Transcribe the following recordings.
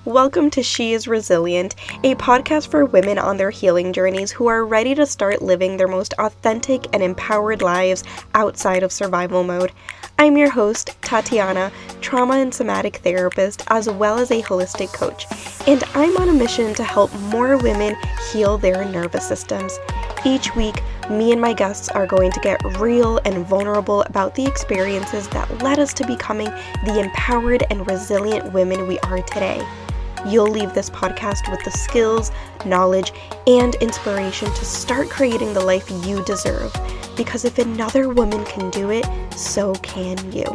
Welcome to She is Resilient, a podcast for women on their healing journeys who are ready to start living their most authentic and empowered lives outside of survival mode. I'm your host, Tatiana, trauma and somatic therapist, as well as a holistic coach, and I'm on a mission to help more women heal their nervous systems. Each week, me and my guests are going to get real and vulnerable about the experiences that led us to becoming the empowered and resilient women we are today. You'll leave this podcast with the skills, knowledge, and inspiration to start creating the life you deserve. Because if another woman can do it, so can you.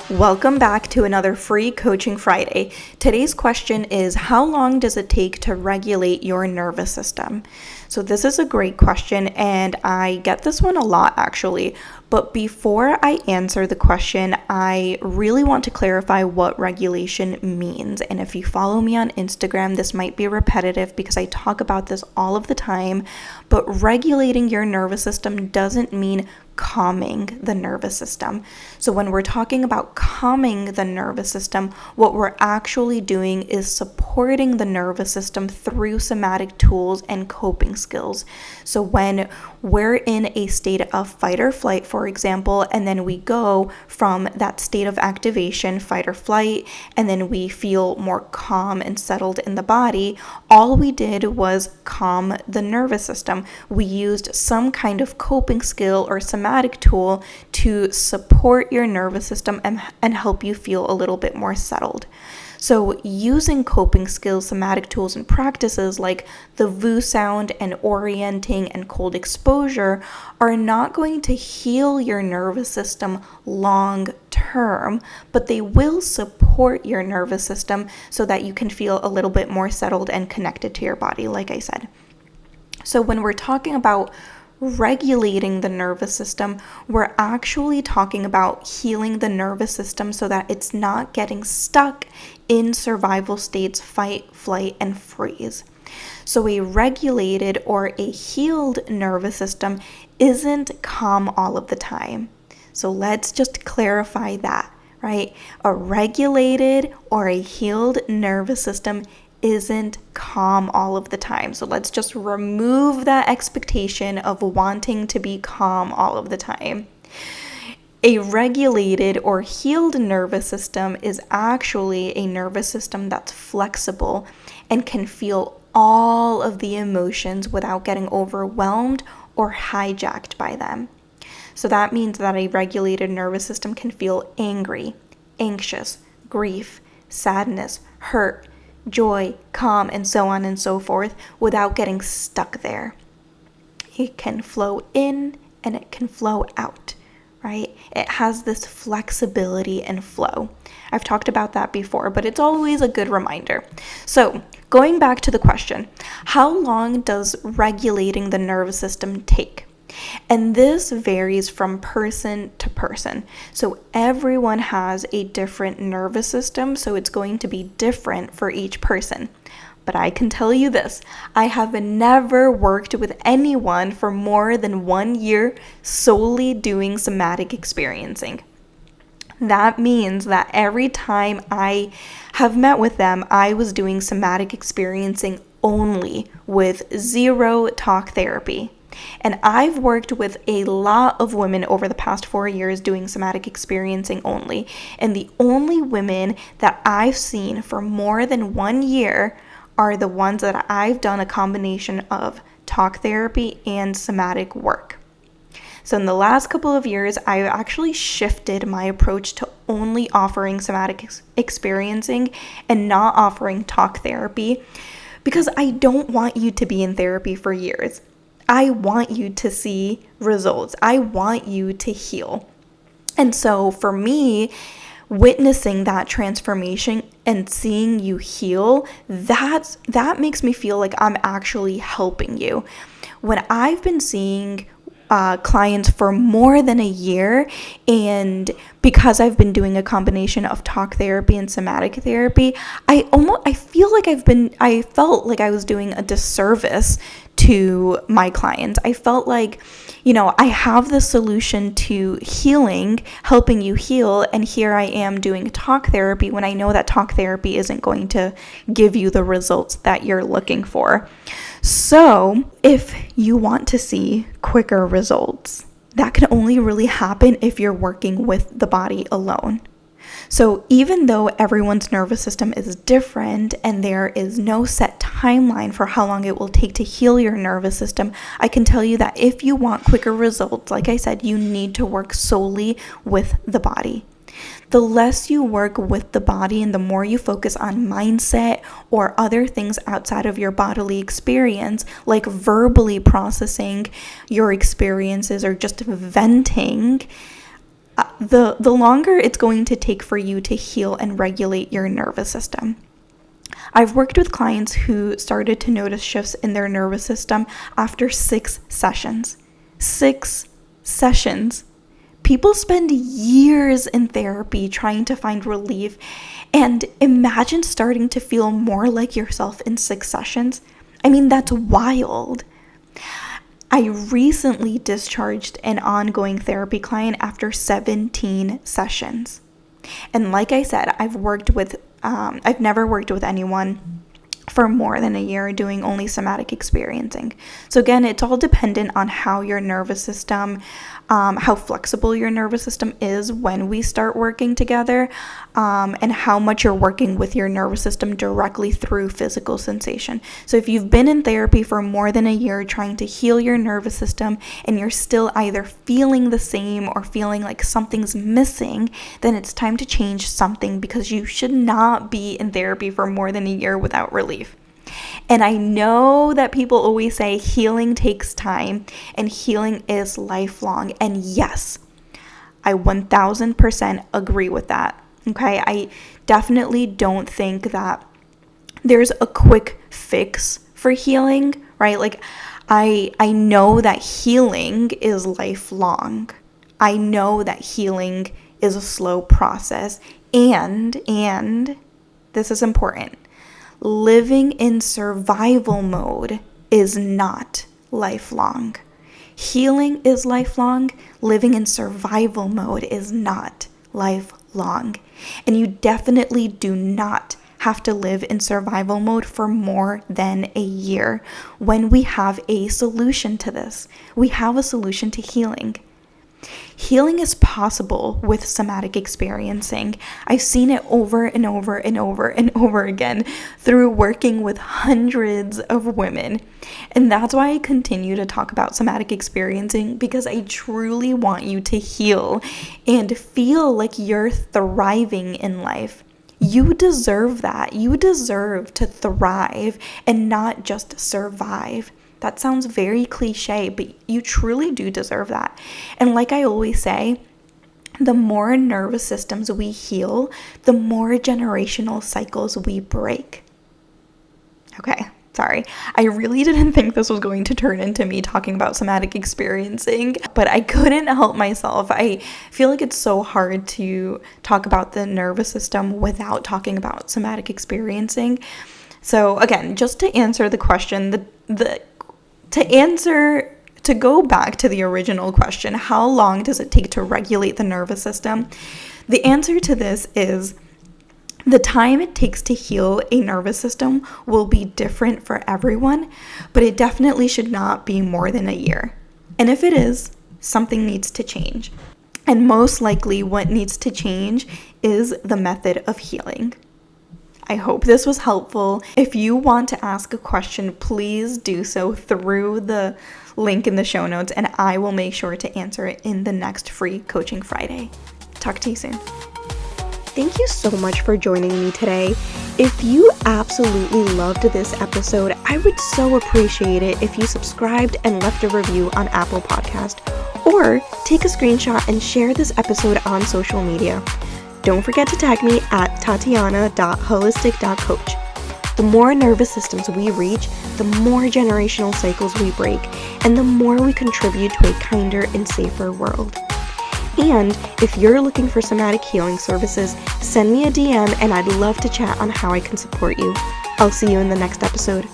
Welcome back to another free Coaching Friday. Today's question is, how long does it take to regulate your nervous system? So this is a great question, and I get this one a lot actually. But before I answer the question, I really want to clarify what regulation means. And if you follow me on Instagram, this might be repetitive because I talk about this all of the time. But regulating your nervous system doesn't mean calming the nervous system. So when we're talking about calming the nervous system, what we're actually doing is supporting the nervous system through somatic tools and coping skills. So when we're in a state of fight or flight, for example, and then we go from that state of activation, fight or flight, and then we feel more calm and settled in the body, all we did was calm the nervous system. We used some kind of coping skill or somatic tool to support your nervous system and help you feel a little bit more settled. So using coping skills, somatic tools, and practices like the VU sound and orienting and cold exposure are not going to heal your nervous system long term, but they will support your nervous system so that you can feel a little bit more settled and connected to your body, like I said. So when we're talking about regulating the nervous system, we're actually talking about healing the nervous system so that it's not getting stuck in survival states, fight, flight, and freeze. So a regulated or a healed nervous system isn't calm all of the time. So let's just clarify that, right? A regulated or a healed nervous system isn't calm all of the time. So let's just remove that expectation of wanting to be calm all of the time. A regulated or healed nervous system is actually a nervous system that's flexible and can feel all of the emotions without getting overwhelmed or hijacked by them. So that means that a regulated nervous system can feel angry, anxious, grief, sadness, hurt, joy, calm, and so on and so forth without getting stuck there. It can flow in and it can flow out, right? It has this flexibility and flow. I've talked about that before, but it's always a good reminder. So going back to the question, how long does regulating the nervous system take? And this varies from person to person. So everyone has a different nervous system, so it's going to be different for each person. But I can tell you this, I have never worked with anyone for more than 1 year solely doing somatic experiencing. That means that every time I have met with them, I was doing somatic experiencing only with zero talk therapy. And I've worked with a lot of women over the past 4 years doing somatic experiencing only. And the only women that I've seen for more than 1 year are the ones that I've done a combination of talk therapy and somatic work. So in the last couple of years, I actually shifted my approach to only offering somatic experiencing and not offering talk therapy because I don't want you to be in therapy for years. I want you to see results. I want you to heal. And so for me, witnessing that transformation and seeing you heal, that makes me feel like I'm actually helping you. When I've been seeing clients for more than a year, and because I've been doing a combination of talk therapy and somatic therapy, I felt like I was doing a disservice to my clients. I felt like, I have the solution to healing, helping you heal, and here I am doing talk therapy when I know that talk therapy isn't going to give you the results that you're looking for. So if you want to see quicker results, that can only really happen if you're working with the body alone. So even though everyone's nervous system is different and there is no set timeline for how long it will take to heal your nervous system, I can tell you that if you want quicker results, like I said, you need to work solely with the body. The less you work with the body and the more you focus on mindset or other things outside of your bodily experience, like verbally processing your experiences or just venting, the longer it's going to take for you to heal and regulate your nervous system. I've worked with clients who started to notice shifts in their nervous system after 6 sessions. 6 sessions. People spend years in therapy trying to find relief, and imagine starting to feel more like yourself in 6 sessions. I mean, that's wild. I recently discharged an ongoing therapy client after 17 sessions. And like I said, I've never worked with anyone for more than a year doing only somatic experiencing. So again, it's all dependent on how your nervous system, how flexible your nervous system is when we start working together, and how much you're working with your nervous system directly through physical sensation. So if you've been in therapy for more than a year trying to heal your nervous system and you're still either feeling the same or feeling like something's missing, then it's time to change something, because you should not be in therapy for more than a year without relief. And I know that people always say healing takes time and healing is lifelong. And yes, I 1000% agree with that. Okay, I definitely don't think that there's a quick fix for healing, right? Like I know that healing is lifelong. I know that healing is a slow process, and this is important. Living in survival mode is not lifelong. Healing is lifelong. Living in survival mode is not lifelong. And you definitely do not have to live in survival mode for more than a year when we have a solution to this. We have a solution to healing. Healing is possible with somatic experiencing. I've seen it over and over and over and over again through working with hundreds of women. And that's why I continue to talk about somatic experiencing, because I truly want you to heal and feel like you're thriving in life. You deserve that. You deserve to thrive and not just survive. That sounds very cliche, but you truly do deserve that. And like I always say, the more nervous systems we heal, the more generational cycles we break. Okay, sorry. I really didn't think this was going to turn into me talking about somatic experiencing, but I couldn't help myself. I feel like it's so hard to talk about the nervous system without talking about somatic experiencing. So again, just to answer the question, to go back to the original question, how long does it take to regulate the nervous system? The answer to this is the time it takes to heal a nervous system will be different for everyone, but it definitely should not be more than a year. And if it is, something needs to change. And most likely what needs to change is the method of healing. I hope this was helpful. If you want to ask a question, please do so through the link in the show notes, and I will make sure to answer it in the next free Coaching Friday. Talk to you soon. Thank you so much for joining me today. If you absolutely loved this episode, I would so appreciate it if you subscribed and left a review on Apple Podcast, or take a screenshot and share this episode on social media. Don't forget to tag me at tatiana.holistic.coach. The more nervous systems we reach, the more generational cycles we break, and the more we contribute to a kinder and safer world. And if you're looking for somatic healing services, send me a DM and I'd love to chat on how I can support you. I'll see you in the next episode.